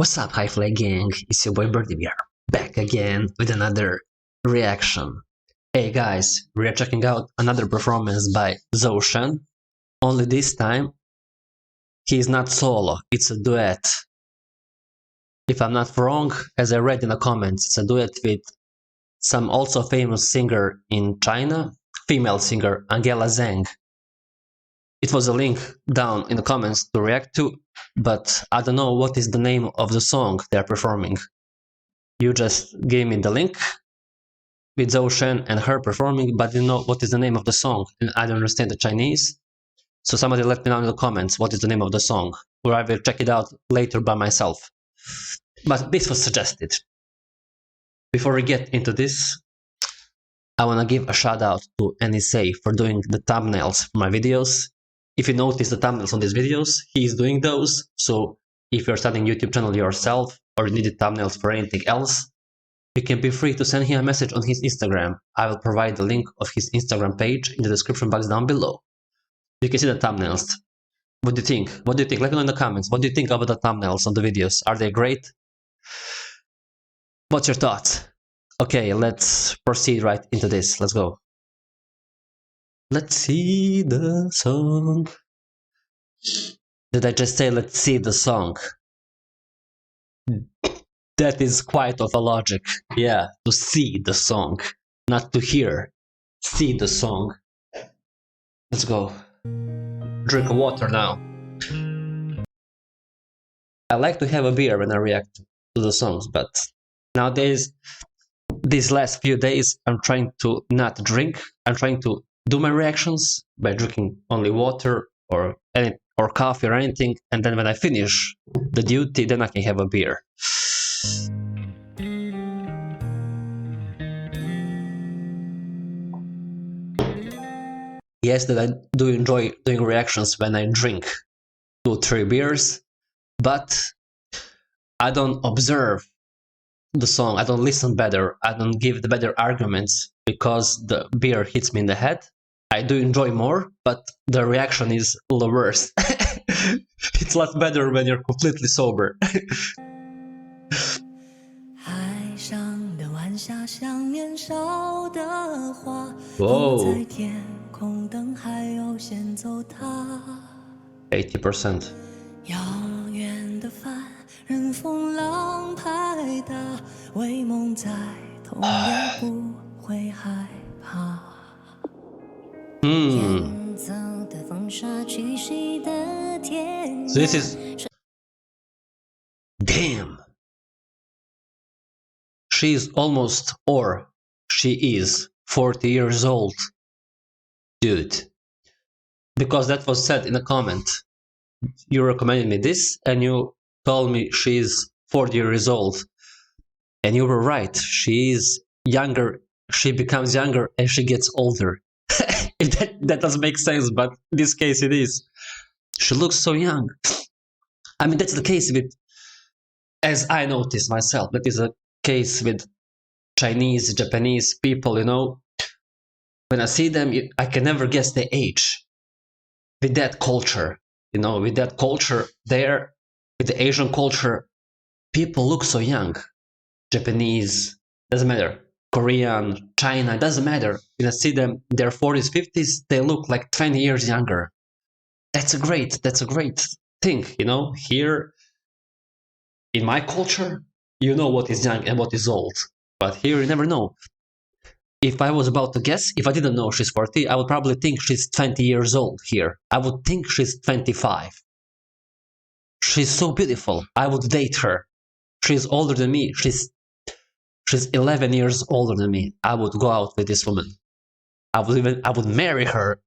What's up, HighFlyGang? It's your boy Birdie. We are back again with another reaction. Hey guys, we are checking out another performance by Zhou SHen. Only this time, he is not solo, it's a duet. If I'm not wrong, as I read in the comments, it's a duet with some also famous singer in China, female singer Angela Zhang. It was a link down in the comments to react to, but I don't know what is the name of the song they're performing. You just gave me the link with Zhou SHen and her performing, but you know what is the name of the song, and I don't understand the Chinese. So somebody let me know in the comments what is the name of the song, or I will check it out later by myself. But this was suggested. Before we get into this, I want to give a shout out to Anysay for doing the thumbnails for my videos. If you notice the thumbnails on these videos, he is doing those. So if you're starting a YouTube channel yourself or you need thumbnails for anything else, you can be free to send him a message on his Instagram. I will provide the link of his Instagram page in the description box down below. You can see the thumbnails. What do you think? What do you think? Let me know in the comments. What do you think about the thumbnails on the videos? Are they great? What's your thoughts? Okay, let's proceed right into this. Let's go. Let's see the song. Did I just say let's see the song? That is quite of a logic. Yeah, to see the song, not to hear. See the song. Let's go. Drink water now. I like to have a beer when I react to the songs, but nowadays, these last few days, I'm trying to not drink. I'm trying to do my reactions by drinking only water or coffee or anything, and then when I finish the duty, then I can have a beer. Yes, that I do enjoy doing reactions when I drink 2-3 beers, but I don't observe the song, I don't listen better, I don't give the better arguments because the beer hits me in the head. I do enjoy more, but the reaction is the worst. It's a lot better when you're completely sober. Whoa. 80%. 任风浪拍打，为梦在痛也不会害怕。远走的风沙，去谁的天涯。 This is damn. She is almost, or she is 40 years old, dude. Because that was said in a comment. You recommended me this, and you told me she's 40 years old, and you were right. She is younger, she becomes younger as she gets older. If that doesn't make sense, but in this case it is. She looks so young. I mean, that's the case with, as I noticed myself, that is a case with Chinese, Japanese people, you know. When I see them, I can never guess their age. With that culture, you know, with that culture there, with the Asian culture, people look so young. Japanese, doesn't matter. Korean, China, doesn't matter. When I see them, their 40s, 50s, they look like 20 years younger. That's a great thing, you know. Here, in my culture, you know what is young and what is old. But here, you never know. If I was about to guess, if I didn't know she's 40, I would probably think she's 20 years old here. I would think she's 25. She's so beautiful. I would date her. She's older than me. She's 11 years older than me. I would go out with this woman. I would marry her.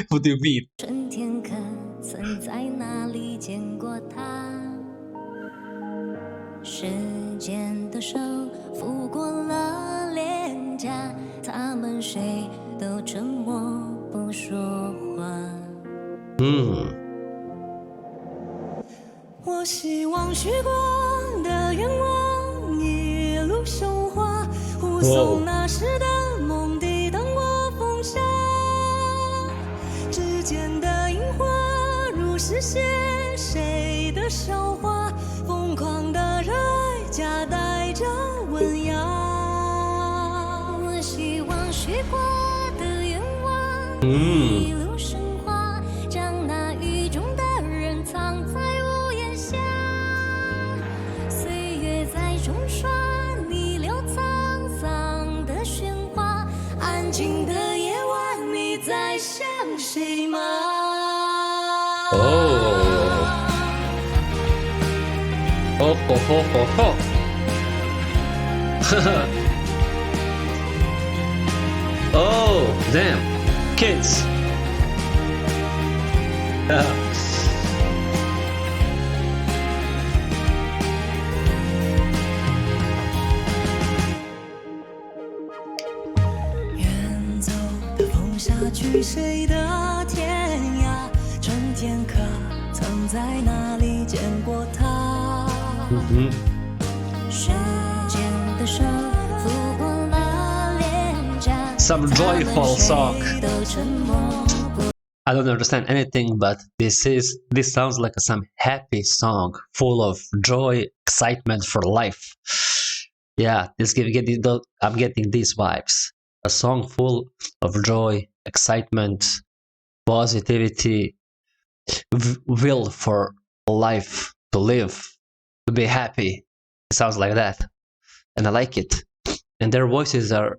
What do you mean? 春天可曾在哪里见过她？时间的手抚过了脸颊，他们谁都沉默不说话。我希望许过的愿望一路生花，护送那时的梦抵挡过风沙。指尖的樱花如实写谁的韶华，疯狂。过的愿望，一路生花，将那雨中的人藏在屋檐下。岁月在冲刷，逆流沧桑的喧哗。安静的夜晚，你在想谁吗？哦吼吼吼吼！Oh, damn, kids! 远走的风下去，谁的天涯？春天可曾在哪里见过他？时间的手抚过了脸颊。Some joyful song. I don't understand anything, but this sounds like some happy song, full of joy, excitement for life. Yeah, I'm getting these vibes. A song full of joy, excitement, positivity, will for life to live, to be happy. It sounds like that, and I like it. And their voices are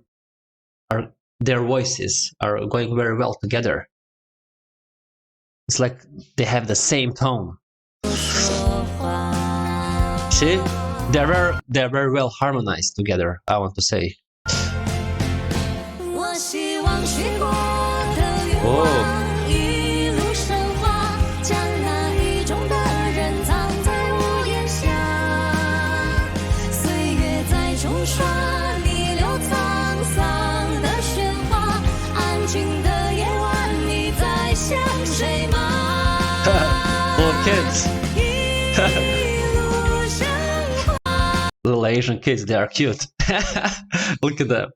going very well together. It's like they have the same tone. See, they're very well harmonized together. I want to say. Oh. Little kids. Little Asian kids, they are cute. Look at them.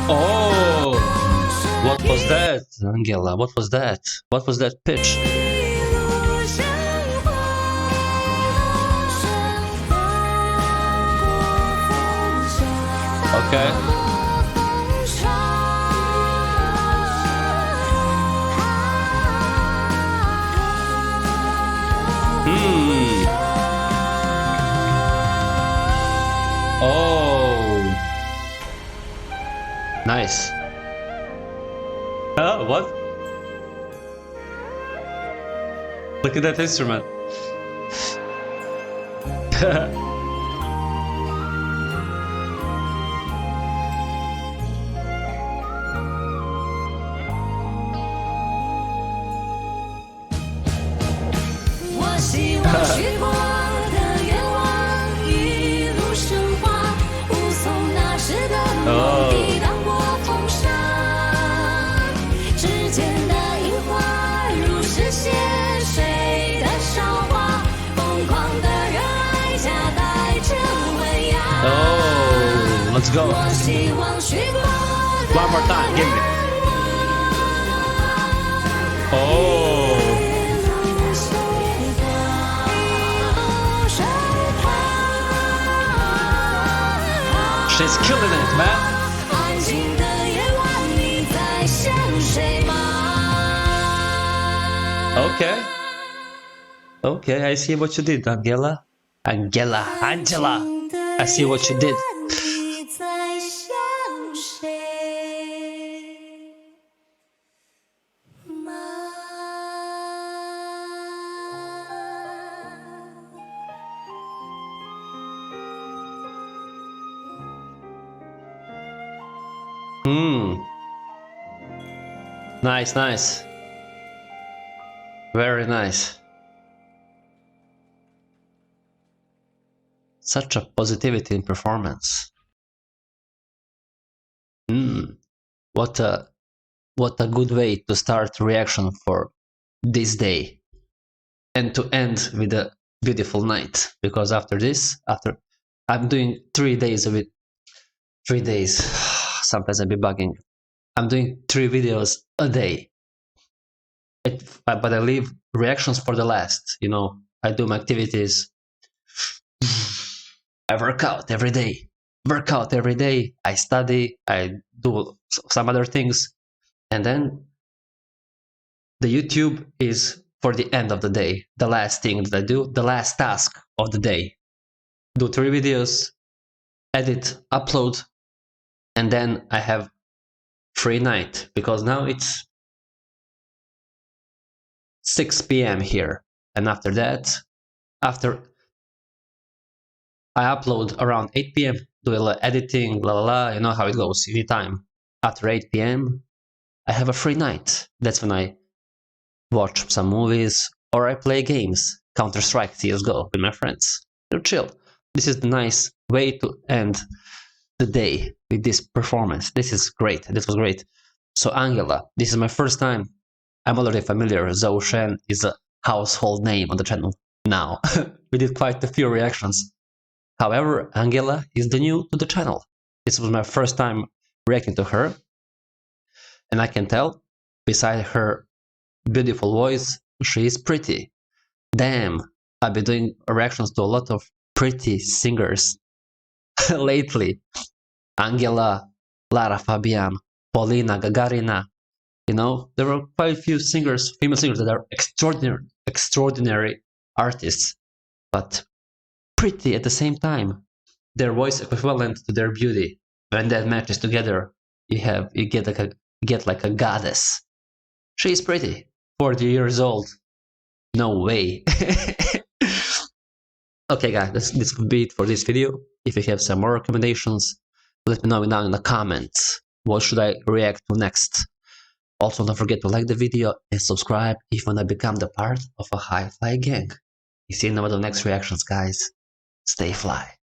Oh, what was that, Angela? What was that? What was that pitch? Okay. Oh. Nice. What? Look at that instrument. Let's go. One more time, give me. Oh. She's killing it, man. Okay. Okay, I see what you did, Angela. Angela. I see what you did. Nice, nice. Very nice. Such a positivity in performance. What a good way to start reaction for this day, and to end with a beautiful night. Because after this, I'm doing 3 days of it. 3 days. Sometimes I'll be bugging. I'm doing 3 videos a day. But I leave reactions for the last. You know, I do my activities. I work out every day. I study. I do some other things, and then the YouTube is for the end of the day. The last thing that I do, the last task of the day. Do 3 videos, edit, upload, and then I have free night because now it's 6 p.m. here. And after that, after I upload around 8 p.m., do a little editing, you know how it goes, anytime. After 8 p.m., I have a free night. That's when I watch some movies or I play games, Counter-Strike, CSGO with my friends. They're chill. This is the nice way to end the day with this performance. This is great. This was great. So Angela, this is my first time. I'm already familiar. Zhou SHen is a household name on the channel now. We did quite a few reactions. However, Angela is the new to the channel. This was my first time reacting to her. And I can tell, beside her beautiful voice, she is pretty. Damn, I've been doing reactions to a lot of pretty singers lately. Angela, Lara Fabian, Polina Gagarina. You know, there were quite a few singers, female singers that are extraordinary artists, but pretty at the same time. Their voice equivalent to their beauty. When that matches together, you get like a goddess. She's pretty. 40 years old. No way. Okay, guys, this would be it for this video. If you have some more recommendations, let me know down in the comments. What should I react to next? Also, don't forget to like the video and subscribe if you want to become the part of a HighFlyGang. See you in the next reactions, guys. Stay fly.